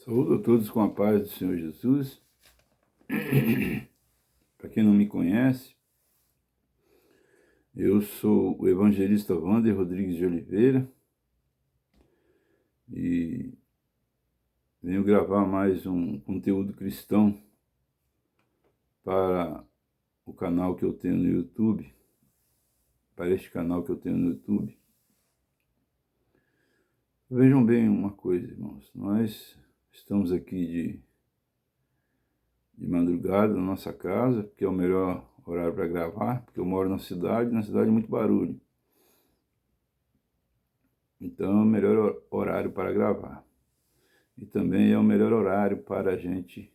Saúdo a todos com a paz do Senhor Jesus. Para quem não me conhece, eu sou o evangelista Wander Rodrigues de Oliveira e venho gravar mais um conteúdo cristão para o canal que eu tenho no YouTube, para este canal que eu tenho no YouTube. Vejam bem uma coisa, irmãos, nós estamos aqui de madrugada na nossa casa, que é o melhor horário para gravar, porque eu moro na cidade é muito barulho. Então é o melhor horário para gravar. E também é o melhor horário para a gente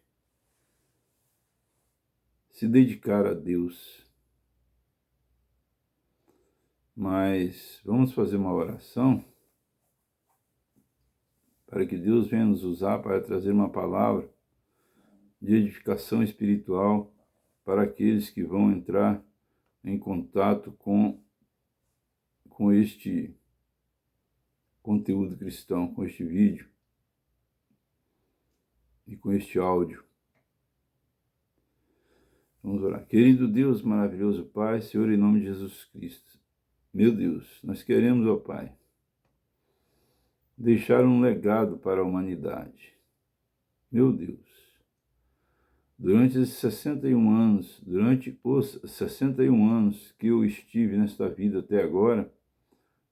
se dedicar a Deus. Mas vamos fazer uma oração para que Deus venha nos usar para trazer uma palavra de edificação espiritual para aqueles que vão entrar em contato com este conteúdo cristão, com este vídeo e com este áudio. Vamos orar. Querido Deus, maravilhoso Pai, Senhor, em nome de Jesus Cristo. Meu Deus, nós queremos, ó Pai, deixar um legado para a humanidade. Meu Deus, durante os 61 anos que eu estive nesta vida até agora,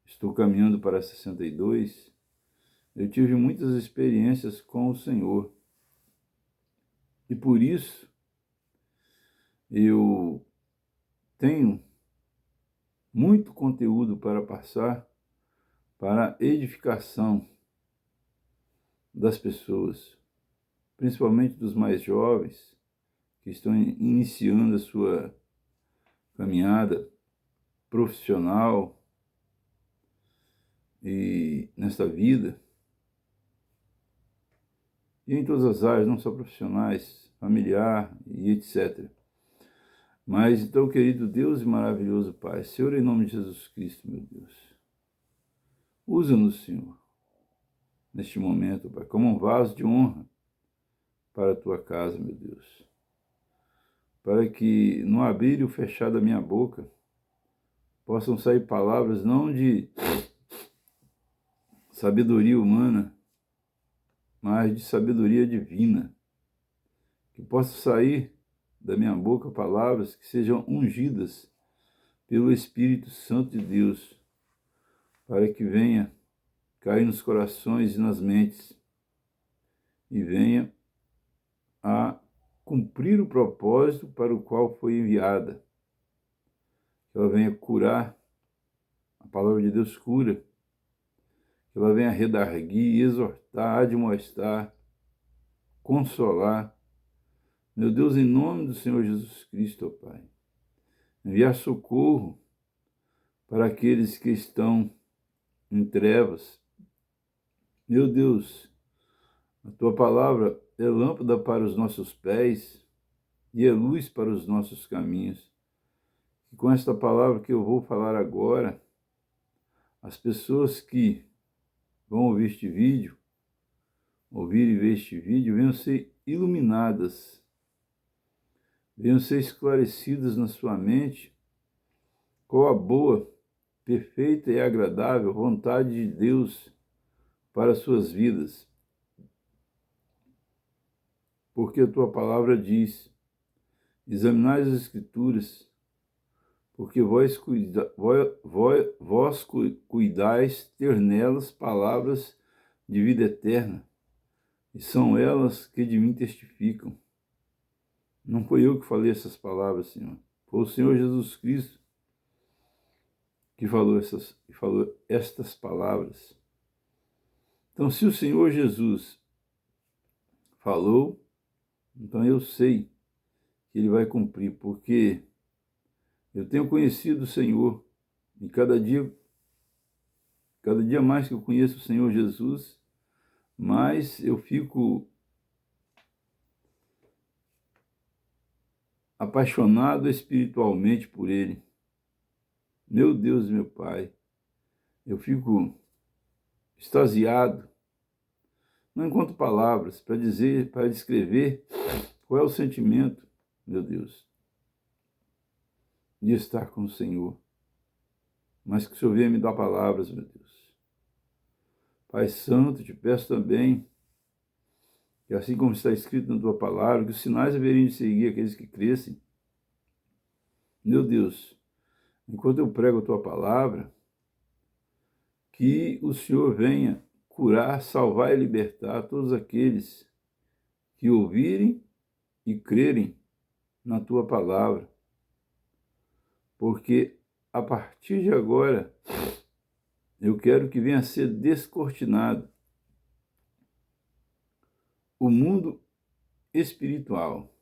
estou caminhando para 62, eu tive muitas experiências com o Senhor. E por isso, eu tenho muito conteúdo para passar para a edificação das pessoas, principalmente dos mais jovens, que estão iniciando a sua caminhada profissional e nesta vida, e em todas as áreas, não só profissionais, familiar e etc. Mas então, querido Deus e maravilhoso Pai, Senhor, em nome de Jesus Cristo, meu Deus, usa-nos, Senhor, neste momento, Pai, como um vaso de honra para a Tua casa, meu Deus, para que no abrir e o fechar da minha boca possam sair palavras não de sabedoria humana, mas de sabedoria divina, que possa sair da minha boca palavras que sejam ungidas pelo Espírito Santo de Deus, para que venha cair nos corações e nas mentes e venha a cumprir o propósito para o qual foi enviada. Que ela venha curar, a palavra de Deus cura, que ela venha redarguir, exortar, admoestar, consolar. Meu Deus, em nome do Senhor Jesus Cristo, ó Pai, enviar socorro para aqueles que estão em trevas. Meu Deus, a Tua palavra é lâmpada para os nossos pés e é luz para os nossos caminhos. E com esta palavra que eu vou falar agora, as pessoas que vão ouvir este vídeo, ouvir e ver este vídeo, venham ser iluminadas, venham ser esclarecidas na sua mente qual a boa, perfeita e agradável vontade de Deus para as suas vidas. Porque a Tua palavra diz: examinai as Escrituras, porque vós cuidais ter nelas palavras de vida eterna, e são elas que de mim testificam. Não foi eu que falei essas palavras, Senhor. Foi o Senhor Jesus Cristo que falou estas palavras. Então, se o Senhor Jesus falou, então eu sei que Ele vai cumprir, porque eu tenho conhecido o Senhor, e cada dia mais que eu conheço o Senhor Jesus, mais eu fico apaixonado espiritualmente por Ele. Meu Deus e meu Pai, eu fico extasiado Não encontro palavras para dizer, para descrever qual é o sentimento, meu Deus, de estar com o Senhor. Mas que o Senhor venha me dar palavras, meu Deus. Pai Santo, te peço também que, assim como está escrito na tua palavra, que os sinais haveriam de seguir aqueles que crescem. Meu Deus, enquanto eu prego a tua palavra, que o Senhor venha curar, salvar e libertar todos aqueles que ouvirem e crerem na tua palavra. Porque a partir de agora, eu quero que venha a ser descortinado o mundo espiritual,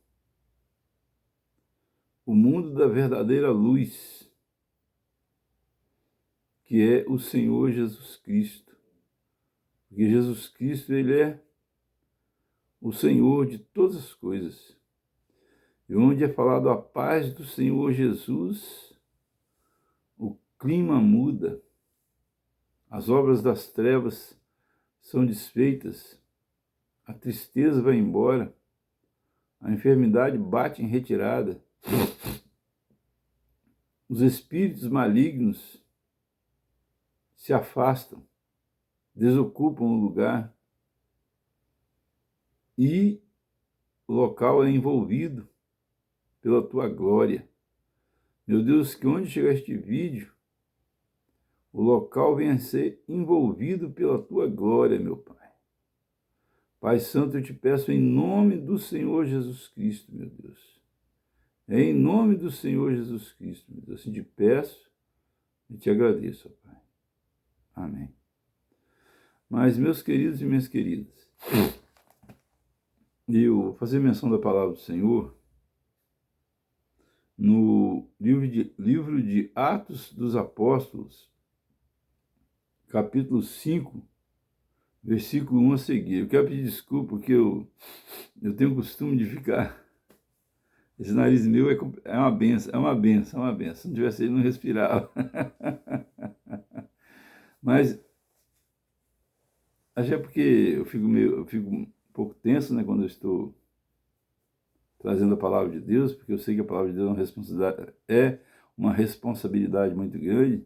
o mundo da verdadeira luz, que é o Senhor Jesus Cristo. Porque Jesus Cristo, ele é o Senhor de todas as coisas. E onde é falado a paz do Senhor Jesus, o clima muda, as obras das trevas são desfeitas, a tristeza vai embora, a enfermidade bate em retirada, os espíritos malignos se afastam, desocupam o lugar e o local é envolvido pela tua glória. Meu Deus, que onde chegar este vídeo, o local venha a ser envolvido pela tua glória, meu Pai. Pai Santo, eu te peço em nome do Senhor Jesus Cristo, meu Deus. É em nome do Senhor Jesus Cristo, meu Deus. Assim te peço e te agradeço, ó Pai. Amém. Mas, meus queridos e minhas queridas, eu vou fazer menção da palavra do Senhor no livro de Atos dos Apóstolos, capítulo 5, versículo 1 a seguir. Eu quero pedir desculpa porque eu tenho o costume de ficar... Esse nariz meu é uma benção, é uma benção, é uma benção. Se não tivesse ele, não respirava. Mas, acho que é porque eu fico um pouco tenso, né, quando eu estou trazendo a palavra de Deus, porque eu sei que a palavra de Deus é uma responsabilidade muito grande.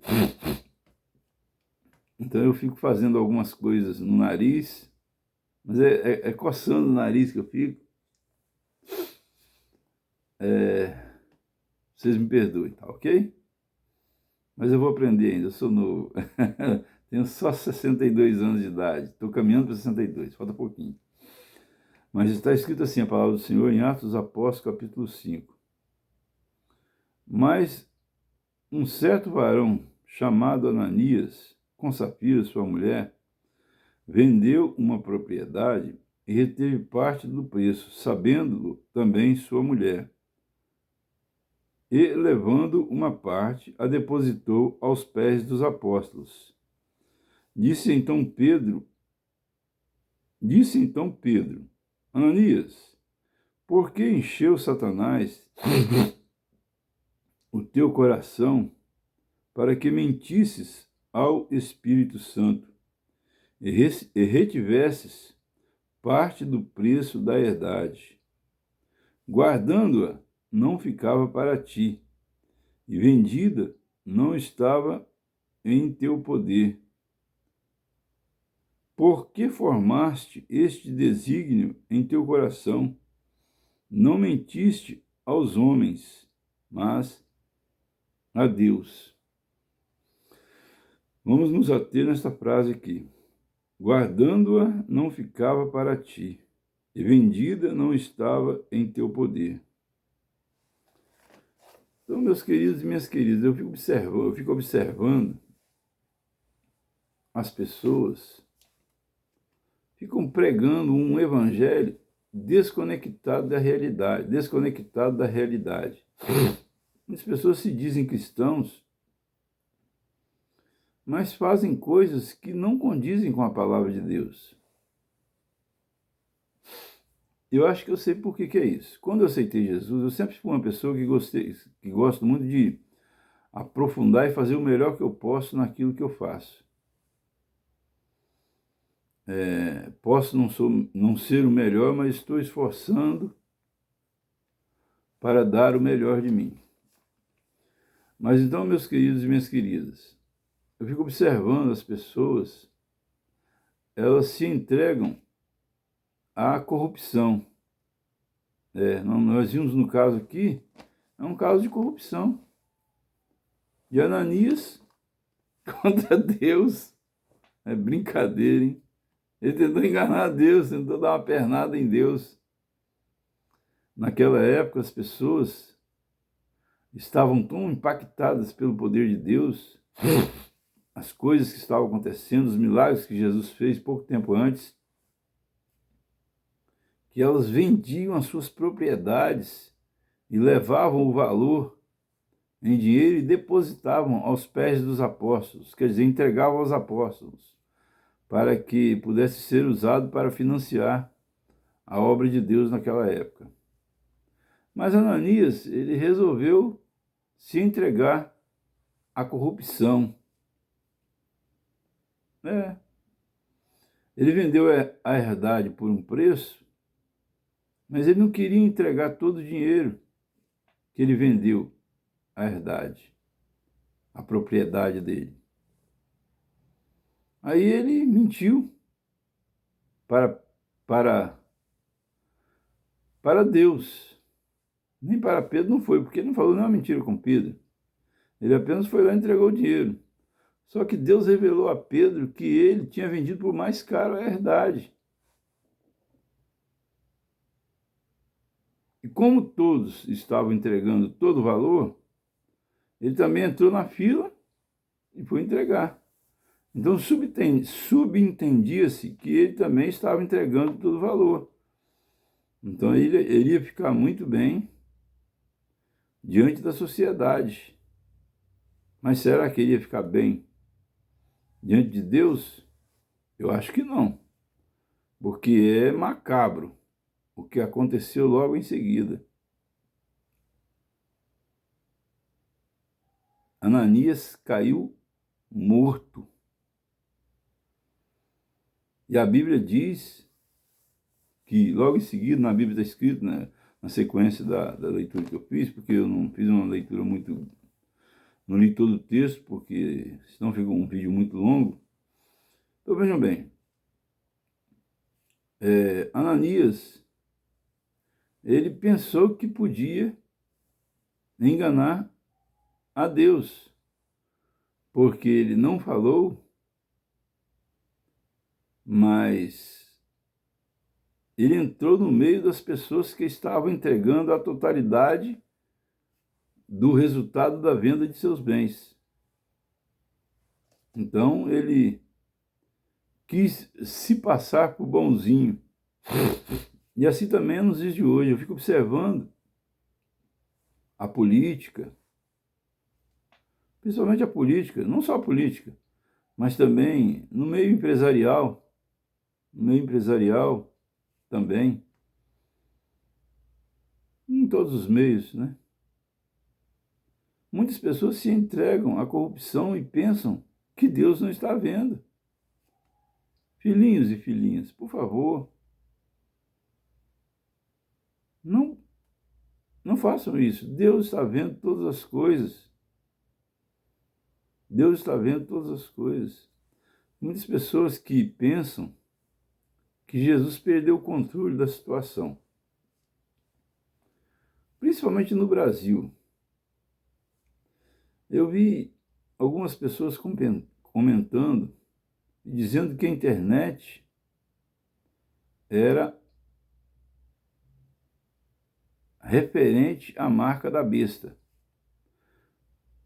Então eu fico fazendo algumas coisas no nariz, mas é coçando o nariz que eu fico. Vocês me perdoem, tá ok? Mas eu vou aprender ainda, eu sou novo. Tenho só 62 anos de idade, estou caminhando para 62, falta pouquinho. Mas está escrito assim a palavra do Senhor em Atos dos Apóstolos, capítulo 5. Mas um certo varão, chamado Ananias, com Safira, sua mulher, vendeu uma propriedade e reteve parte do preço, sabendo-lo também sua mulher. E, levando uma parte, a depositou aos pés dos apóstolos. Disse então Pedro, Ananias, por que encheu Satanás o teu coração para que mentisses ao Espírito Santo e retivesses parte do preço da herdade? Guardando-a, não ficava para ti, e vendida não estava em teu poder. Por que formaste este desígnio em teu coração? Não mentiste aos homens, mas a Deus. Vamos nos ater nesta frase aqui. Guardando-a não ficava para ti, e vendida não estava em teu poder. Então, meus queridos e minhas queridas, eu fico observando as pessoas ficam pregando um evangelho desconectado da realidade. As pessoas se dizem cristãos, mas fazem coisas que não condizem com a palavra de Deus. Eu acho que eu sei por que é isso. Quando eu aceitei Jesus, eu sempre fui uma pessoa que gosto muito de aprofundar e fazer o melhor que eu posso naquilo que eu faço. posso não ser o melhor, mas estou esforçando para dar o melhor de mim. Mas então, meus queridos e minhas queridas, eu fico observando as pessoas, elas se entregam à corrupção. Nós vimos no caso aqui, é um caso de corrupção. De Ananias contra Deus. É brincadeira, hein? Ele tentou enganar Deus, tentou dar uma pernada em Deus. Naquela época, as pessoas estavam tão impactadas pelo poder de Deus, as coisas que estavam acontecendo, os milagres que Jesus fez pouco tempo antes, que elas vendiam as suas propriedades e levavam o valor em dinheiro e depositavam aos pés dos apóstolos, quer dizer, entregavam aos apóstolos, para que pudesse ser usado para financiar a obra de Deus naquela época. Mas Ananias, ele resolveu se entregar à corrupção. Ele vendeu a herdade por um preço, mas ele não queria entregar todo o dinheiro que ele vendeu, a herdade, a propriedade dele. Aí ele mentiu para Deus. Nem para Pedro não foi, porque ele não falou nenhuma mentira com Pedro. Ele apenas foi lá e entregou o dinheiro. Só que Deus revelou a Pedro que ele tinha vendido por mais caro a herdade. E como todos estavam entregando todo o valor, ele também entrou na fila e foi entregar. Então subentendia-se que ele também estava entregando todo o valor. Então ele ia ficar muito bem diante da sociedade. Mas será que ele ia ficar bem diante de Deus? Eu acho que não, porque é macabro o que aconteceu logo em seguida. Ananias caiu morto. E a Bíblia diz que logo em seguida, na Bíblia está escrito, né, na sequência da leitura que eu fiz, porque eu não fiz uma leitura muito... Não li todo o texto, porque senão fica um vídeo muito longo. Então vejam bem, Ananias, ele pensou que podia enganar a Deus, porque ele não falou, mas ele entrou no meio das pessoas que estavam entregando a totalidade do resultado da venda de seus bens. Então ele quis se passar por bonzinho. E assim também nos dias de hoje. Eu fico observando a política, principalmente a política, não só a política, mas também no meio empresarial também, em todos os meios, né? Muitas pessoas se entregam à corrupção e pensam que Deus não está vendo. Filhinhos e filhinhas, por favor, não façam isso. Deus está vendo todas as coisas. Deus está vendo todas as coisas. Muitas pessoas que pensam que Jesus perdeu o controle da situação, principalmente no Brasil. Eu vi algumas pessoas comentando e dizendo que a internet era referente à marca da besta.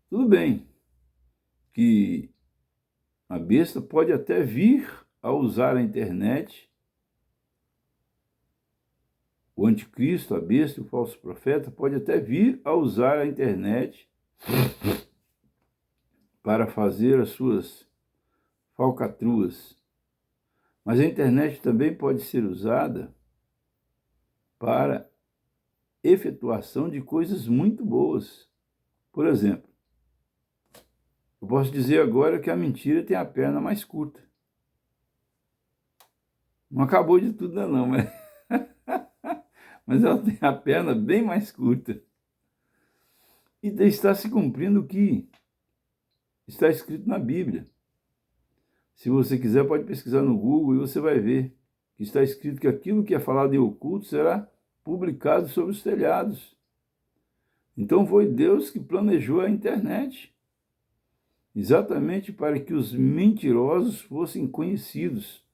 Tudo bem que a besta pode até vir a usar a internet, o anticristo, a besta, o falso profeta, pode até vir a usar a internet para fazer as suas falcatruas. Mas a internet também pode ser usada para efetuação de coisas muito boas. Por exemplo, eu posso dizer agora que a mentira tem a perna mais curta. Não acabou de tudo, não, mas ela tem a perna bem mais curta. E está se cumprindo o que está escrito na Bíblia. Se você quiser, pode pesquisar no Google e você vai ver que está escrito que aquilo que é falado em oculto será publicado sobre os telhados. Então foi Deus que planejou a internet, exatamente para que os mentirosos fossem conhecidos.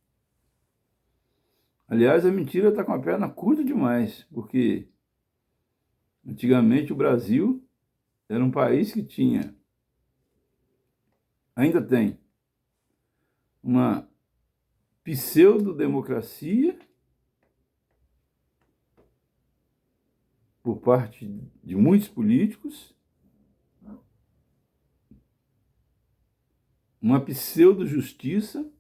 Aliás, a mentira está com a perna curta demais, porque antigamente o Brasil era um país que tinha, ainda tem, uma pseudo-democracia por parte de muitos políticos, uma pseudo-justiça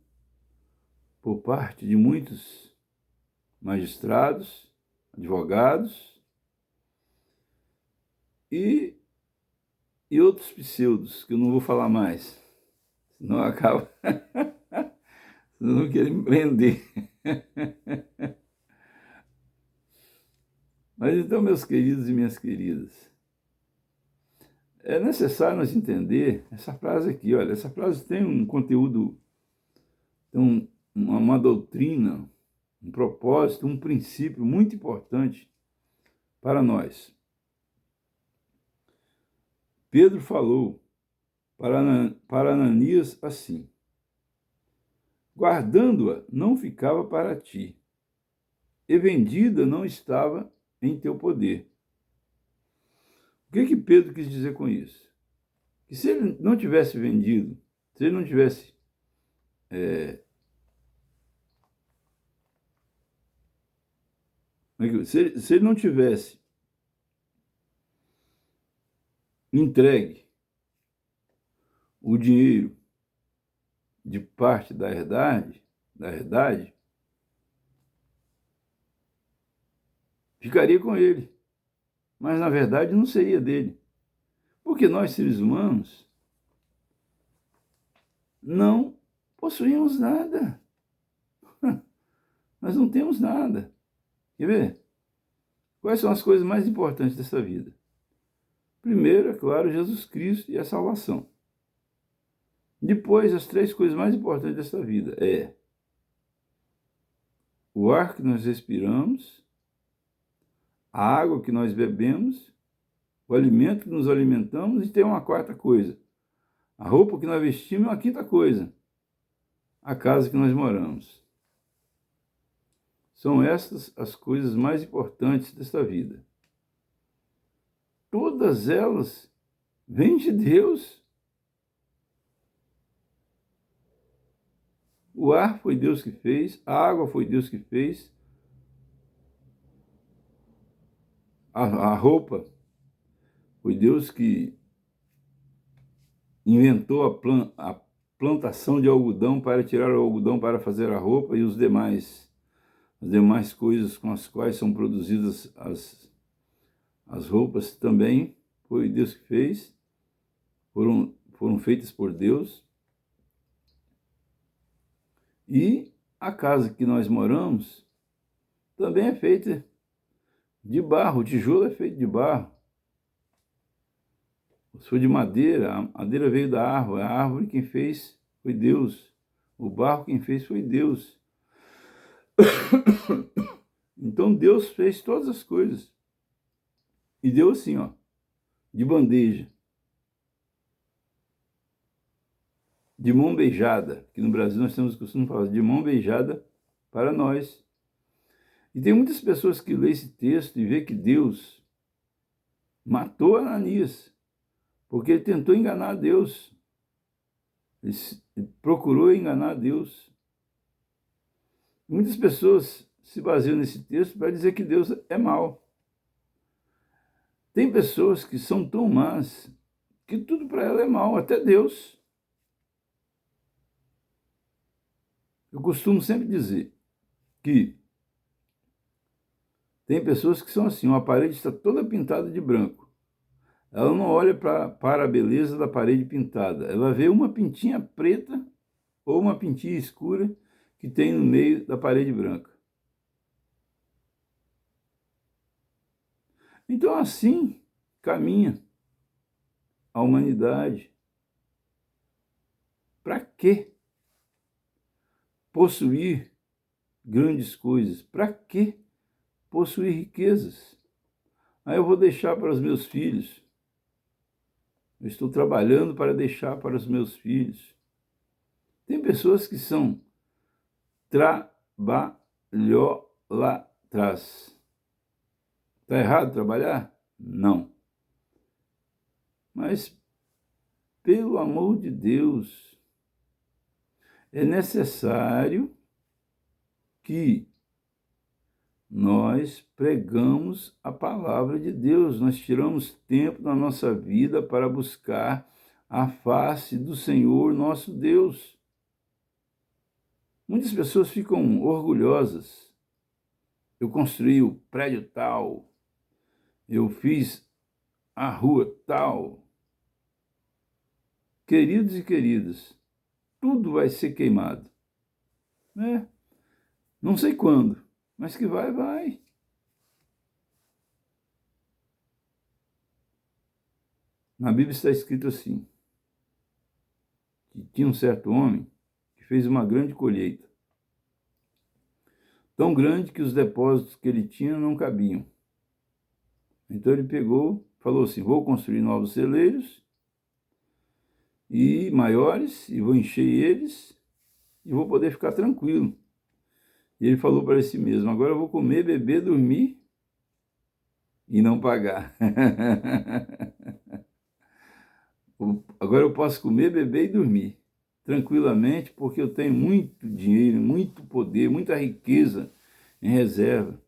por parte de muitos magistrados, advogados e outros pseudos, que eu não vou falar mais, senão acaba, senão não querem me prender. Mas então, meus queridos e minhas queridas, é necessário nós entender essa frase aqui, olha, essa frase tem um conteúdo, tem uma doutrina, um propósito, um princípio muito importante para nós. Pedro falou para Ananias assim: guardando-a não ficava para ti, e vendida não estava em teu poder. O que Pedro quis dizer com isso? Que se ele não tivesse vendido, se ele não tivesse se ele não tivesse entregue o dinheiro de parte da herdade, ficaria com ele. Mas, na verdade, não seria dele. Porque nós, seres humanos, não possuímos nada. Nós não temos nada. Quer ver? Quais são as coisas mais importantes dessa vida? Primeiro, é claro, Jesus Cristo e a salvação. Depois, as três coisas mais importantes dessa vida é o ar que nós respiramos, a água que nós bebemos, o alimento que nos alimentamos, e tem uma quarta coisa: a roupa que nós vestimos, e uma quinta coisa: a casa que nós moramos. São estas as coisas mais importantes desta vida. Todas elas vêm de Deus. O ar foi Deus que fez, a água foi Deus que fez, a roupa foi Deus que inventou a plantação de algodão para tirar o algodão para fazer a roupa e as demais coisas com as quais são produzidas as roupas também foi Deus que fez, foram feitas por Deus. E a casa que nós moramos também é feita de barro, o tijolo é feito de barro. Se for de madeira, a madeira veio da árvore, a árvore quem fez foi Deus, o barro quem fez foi Deus. Então Deus fez todas as coisas e deu assim, ó, de bandeja, de mão beijada, que no Brasil nós temos o costume de falar de mão beijada para nós. E tem muitas pessoas que lêem esse texto e vê que Deus matou Ananias, porque ele tentou enganar Deus. Ele procurou enganar Deus. Muitas pessoas se baseiam nesse texto para dizer que Deus é mau. Tem pessoas que são tão más que tudo para ela é mau, até Deus. Eu costumo sempre dizer que tem pessoas que são assim, uma parede está toda pintada de branco. Ela não olha para a beleza da parede pintada. Ela vê uma pintinha preta ou uma pintinha escura que tem no meio da parede branca. Então, assim caminha a humanidade. Para que possuir grandes coisas? Para que possuir riquezas? Aí eu vou deixar para os meus filhos. Eu estou trabalhando para deixar para os meus filhos. Tem pessoas que são trabalholatras. Está errado trabalhar? Não. Mas, pelo amor de Deus, é necessário que nós pregamos a palavra de Deus. Nós tiramos tempo da nossa vida para buscar a face do Senhor nosso Deus. Muitas pessoas ficam orgulhosas. Eu construí o prédio tal, eu fiz a rua tal. Queridos e queridas, tudo vai ser queimado. Né? Não sei quando, mas que vai, vai. Na Bíblia está escrito assim, que tinha um certo homem que fez uma grande colheita, tão grande que os depósitos que ele tinha não cabiam. Então ele pegou, falou assim, vou construir novos celeiros e maiores, e vou encher eles, e vou poder ficar tranquilo. E ele falou para si mesmo, agora eu vou comer, beber, dormir e não pagar. Agora eu posso comer, beber e dormir tranquilamente, porque eu tenho muito dinheiro, muito poder, muita riqueza em reserva.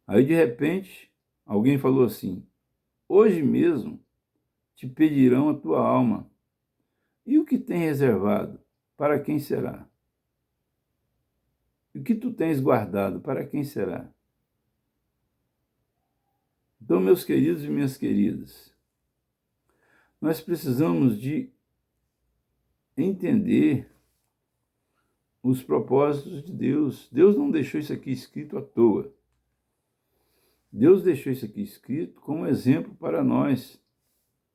Aí, de repente, alguém falou assim, hoje mesmo te pedirão a tua alma. E o que tem reservado? Para quem será? E o que tu tens guardado? Para quem será? Então, meus queridos e minhas queridas, nós precisamos de entender os propósitos de Deus. Deus não deixou isso aqui escrito à toa. Deus deixou isso aqui escrito como exemplo para nós.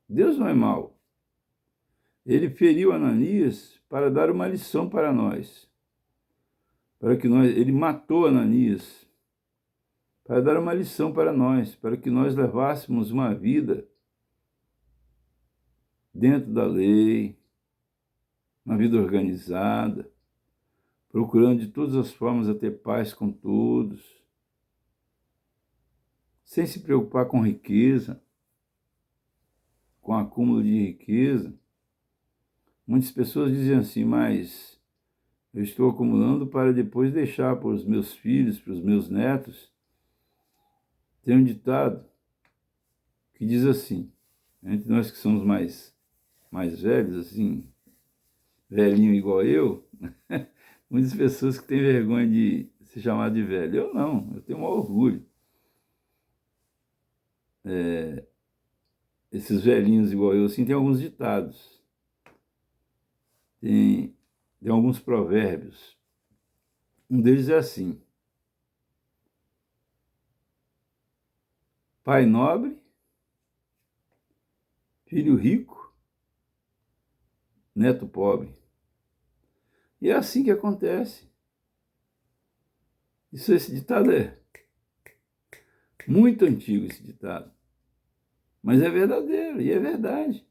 Deus não é mau. Ele feriu Ananias para dar uma lição para nós. Ele matou Ananias para dar uma lição para nós, para que nós levássemos uma vida dentro da lei, uma vida organizada, procurando de todas as formas a ter paz com todos, sem se preocupar com riqueza, com acúmulo de riqueza. Muitas pessoas dizem assim, mas eu estou acumulando para depois deixar para os meus filhos, para os meus netos. Tem um ditado que diz assim, entre nós que somos mais velhos, assim, velhinho igual eu, muitas pessoas que têm vergonha de se chamar de velho. Eu não, eu tenho um orgulho. Esses velhinhos igual eu, assim, tem alguns ditados. Tem alguns provérbios. Um deles é assim, pai nobre, filho rico, neto pobre. E é assim que acontece. Esse ditado é muito antigo, esse ditado. Mas é verdadeiro, e é verdade.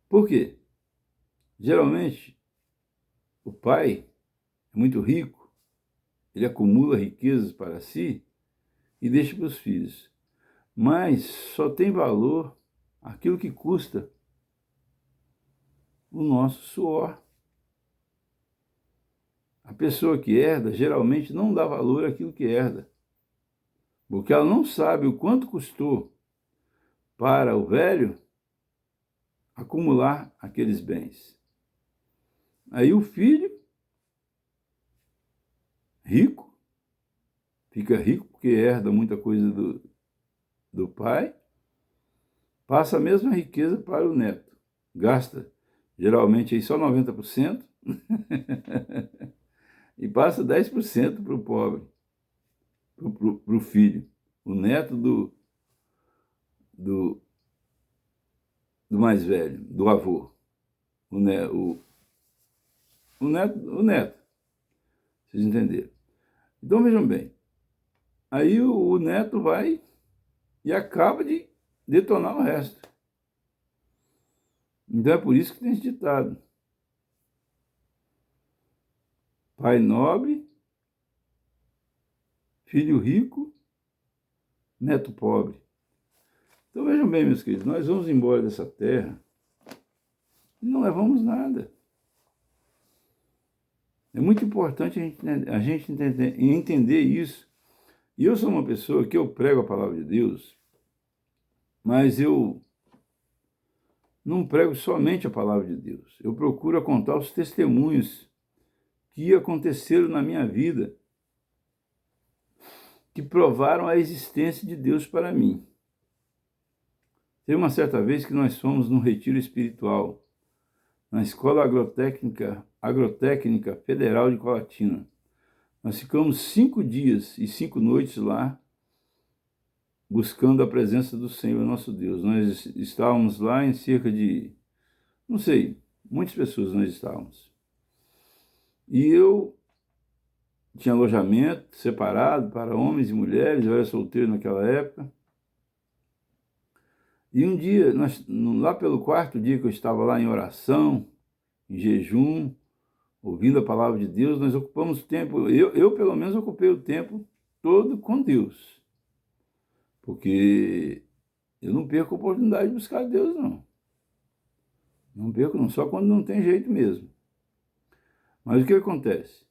Por quê? Geralmente, o pai é muito rico, ele acumula riquezas para si e deixa para os filhos. Mas só tem valor aquilo que custa o nosso suor. A pessoa que herda geralmente não dá valor àquilo que herda, porque ela não sabe o quanto custou para o velho acumular aqueles bens. Aí o filho, rico, fica rico porque herda muita coisa do pai, passa a mesma riqueza para o neto. Gasta, geralmente, aí só 90%, e passa 10% para o pobre, para o filho, o neto do, do mais velho, do avô, o neto, vocês entenderam. Então vejam bem, aí o neto vai e acaba de detonar o resto. Então é por isso que tem esse ditado: pai nobre, filho rico, neto pobre. Então vejam bem, meus queridos, nós vamos embora dessa terra e não levamos nada. É muito importante a gente entender isso. E eu sou uma pessoa que eu prego a palavra de Deus, mas eu não prego somente a palavra de Deus. Eu procuro contar os testemunhos que aconteceram na minha vida, que provaram a existência de Deus para mim. Teve uma certa vez que nós fomos num retiro espiritual, na Escola Agrotécnica Federal de Colatina. Nós ficamos 5 dias e 5 noites lá, buscando a presença do Senhor nosso Deus. Nós estávamos lá em cerca de, não sei, muitas pessoas nós estávamos. E eu tinha alojamento separado para homens e mulheres, eu era solteiro naquela época. E um dia, lá pelo 4º dia que eu estava lá em oração, em jejum, ouvindo a palavra de Deus, nós ocupamos tempo, eu pelo menos ocupei o tempo todo com Deus. Porque eu não perco a oportunidade de buscar Deus, não. Não perco, não, só quando não tem jeito mesmo. Mas o que acontece?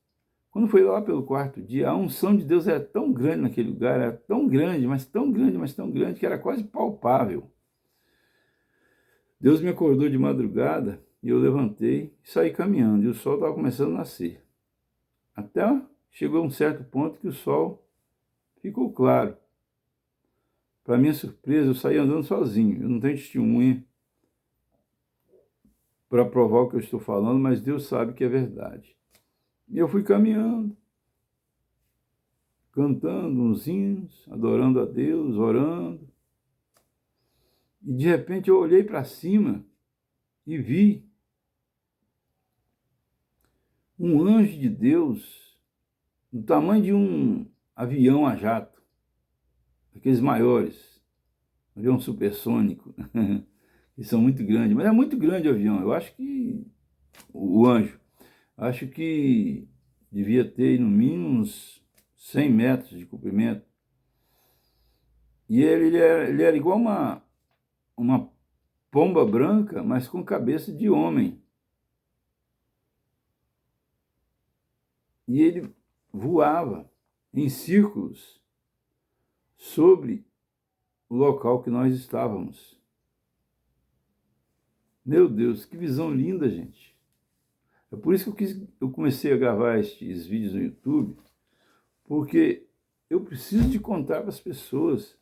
Quando foi lá pelo 4º dia, a unção de Deus era tão grande naquele lugar, era tão grande, mas tão grande, mas tão grande, que era quase palpável. Deus me acordou de madrugada e eu levantei e saí caminhando, e o sol estava começando a nascer. Até chegou um certo ponto que o sol ficou claro. Para minha surpresa, eu saí andando sozinho, eu não tenho testemunha para provar o que eu estou falando, mas Deus sabe que é verdade. E eu fui caminhando, cantando uns hinos, adorando a Deus, orando. E de repente eu olhei para cima e vi um anjo de Deus do tamanho de um avião a jato, aqueles maiores, avião supersônico, que são muito grandes, mas é muito grande o avião. Eu acho que o anjo, acho que devia ter no mínimo uns 100 metros de comprimento. E ele era igual uma pomba branca, mas com cabeça de homem. E ele voava em círculos sobre o local que nós estávamos. Meu Deus, que visão linda, gente. É por isso que eu comecei a gravar estes vídeos no YouTube, porque eu preciso de contar para as pessoas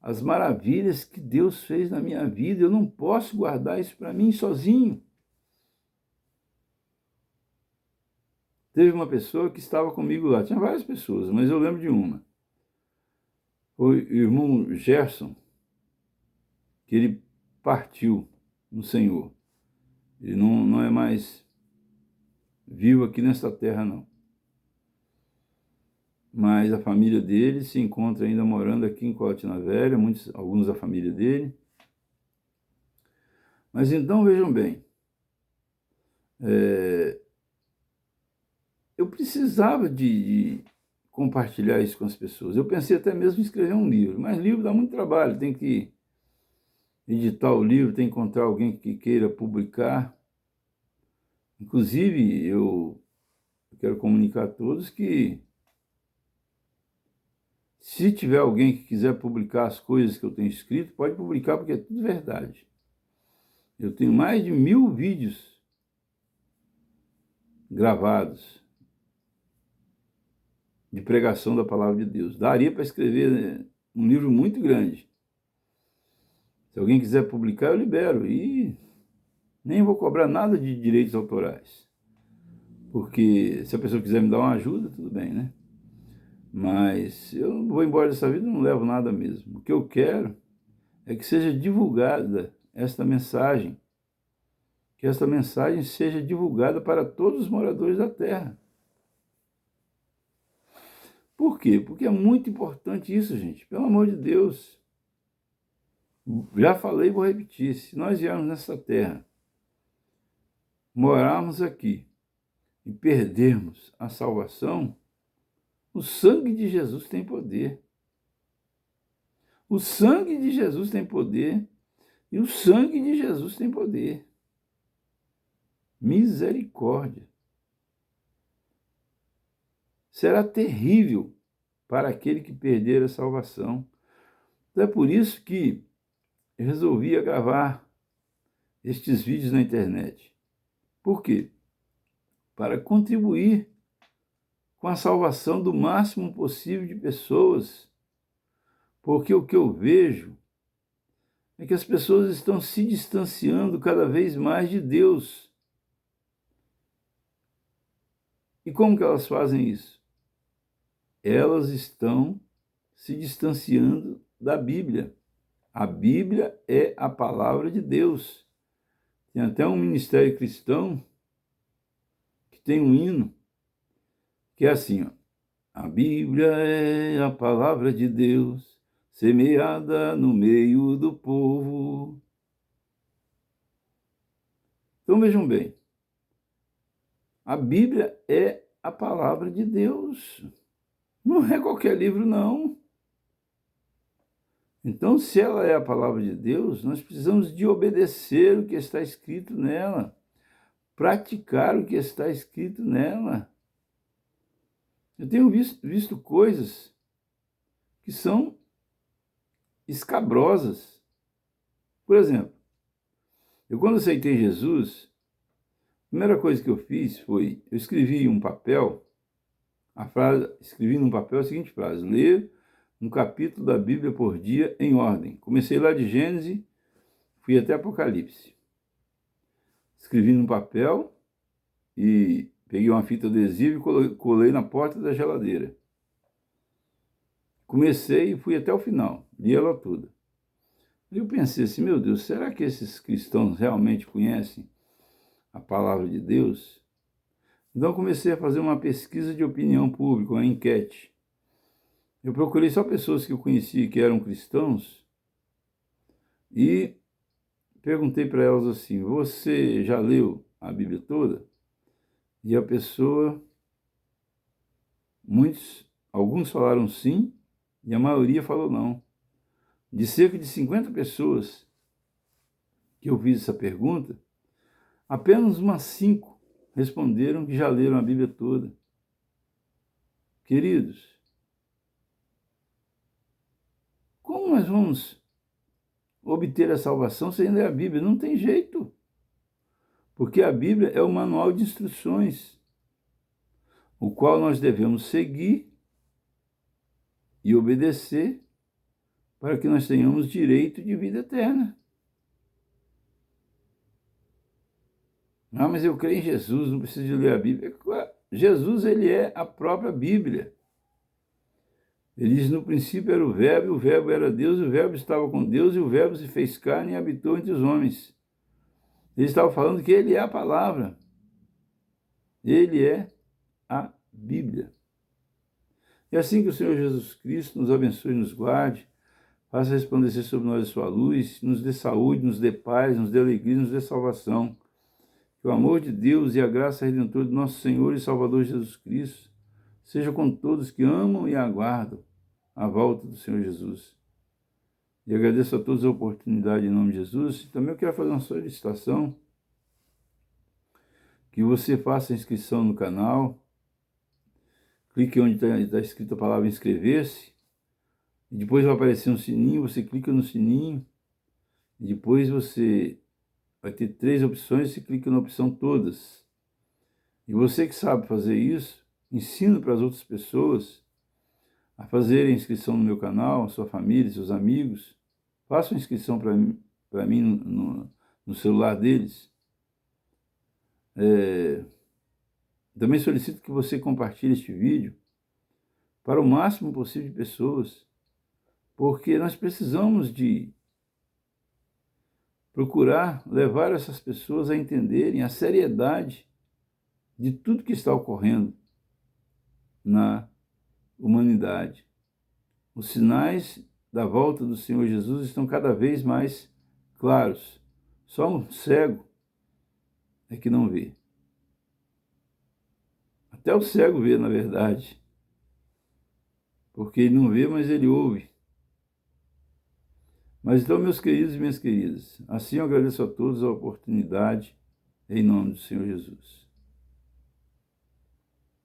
as maravilhas que Deus fez na minha vida. Eu não posso guardar isso para mim sozinho. Teve uma pessoa que estava comigo lá, tinha várias pessoas, mas eu lembro de uma. Foi o irmão Gerson, que ele partiu no Senhor. Ele não é mais vivo aqui nesta terra, não. Mas a família dele se encontra ainda morando aqui em Colatina Velha, alguns da família dele. Mas então, vejam bem, eu precisava de compartilhar isso com as pessoas. Eu pensei até mesmo em escrever um livro, mas livro dá muito trabalho, tem que editar o livro, tem que encontrar alguém que queira publicar. Inclusive, eu quero comunicar a todos que se tiver alguém que quiser publicar as coisas que eu tenho escrito, pode publicar, porque é tudo verdade. Eu tenho mais de 1000 vídeos gravados de pregação da palavra de Deus. Daria para escrever um livro muito grande. Se alguém quiser publicar, eu libero. E nem vou cobrar nada de direitos autorais. porque se a pessoa quiser me dar uma ajuda, tudo bem, né? Mas eu vou embora dessa vida e não levo nada mesmo. O que eu quero é que seja divulgada esta mensagem, que esta mensagem seja divulgada para todos os moradores da terra. Por quê? Porque é muito importante isso, gente. Pelo amor de Deus. Já falei e vou repetir. Se nós viermos nessa terra, morarmos aqui e perdermos a salvação, o sangue de Jesus tem poder. O sangue de Jesus tem poder e o sangue de Jesus tem poder. Misericórdia. Será terrível para aquele que perder a salvação. Então é por isso que eu resolvi gravar estes vídeos na internet. Por quê? Para contribuir com a salvação do máximo possível de pessoas. Porque o que eu vejo é que as pessoas estão se distanciando cada vez mais de Deus. E como que elas fazem isso? Elas estão se distanciando da Bíblia. A Bíblia é a palavra de Deus. Tem até um ministério cristão que tem um hino que é assim, ó. A Bíblia é a palavra de Deus, semeada no meio do povo. Então vejam bem, a Bíblia é a palavra de Deus. Não é qualquer livro, não. Então, se ela é a palavra de Deus, nós precisamos de obedecer o que está escrito nela, praticar o que está escrito nela. Eu tenho visto coisas que são escabrosas. Por exemplo, eu quando aceitei Jesus, a primeira coisa que eu fiz foi, eu escrevi em um papel, escrevi num papel a seguinte frase: ler um capítulo da Bíblia por dia em ordem. Comecei lá de Gênesis, fui até Apocalipse. Escrevi num papel e peguei uma fita adesiva e colei na porta da geladeira. Comecei e fui até o final, li ela toda. E eu pensei assim, meu Deus, será que esses cristãos realmente conhecem a palavra de Deus? Então comecei a fazer uma pesquisa de opinião pública, uma enquete. Eu procurei só pessoas que eu conhecia que eram cristãos e perguntei para elas assim, você já leu a Bíblia toda? E a pessoa, alguns falaram sim e a maioria falou não. De cerca de 50 pessoas que eu fiz essa pergunta, apenas umas 5 responderam que já leram a Bíblia toda. Queridos, como nós vamos obter a salvação sem ler a Bíblia? Não tem jeito. Porque a Bíblia é o manual de instruções, o qual nós devemos seguir e obedecer para que nós tenhamos direito de vida eterna. Ah, mas eu creio em Jesus, não preciso de ler a Bíblia. Jesus, ele é a própria Bíblia. Ele diz, no princípio era o Verbo era Deus, o Verbo estava com Deus, e o Verbo se fez carne e habitou entre os homens. Ele estava falando que ele é a palavra. Ele é a Bíblia. E assim que o Senhor Jesus Cristo nos abençoe e nos guarde, faça resplandecer sobre nós a sua luz, nos dê saúde, nos dê paz, nos dê alegria, nos dê salvação. Que o amor de Deus e a graça redentora do nosso Senhor e Salvador Jesus Cristo seja com todos que amam e aguardam a volta do Senhor Jesus. E agradeço a todos a oportunidade em nome de Jesus. E também eu quero fazer uma solicitação, que você faça a inscrição no canal, clique onde está escrita a palavra inscrever-se, e depois vai aparecer um sininho, você clica no sininho, e depois você vai ter 3 opções, você clica na opção todas. E você que sabe fazer isso, ensina para as outras pessoas a fazerem a inscrição no meu canal, a sua família, seus amigos. Faça uma inscrição para mim no celular deles. Também solicito que você compartilhe este vídeo para o máximo possível de pessoas, porque nós precisamos de procurar levar essas pessoas a entenderem a seriedade de tudo que está ocorrendo na humanidade. Os sinais da volta do Senhor Jesus estão cada vez mais claros. Só um cego é que não vê. Até o cego vê, na verdade, porque ele não vê, mas ele ouve. Mas então, meus queridos e minhas queridas, assim eu agradeço a todos a oportunidade, em nome do Senhor Jesus.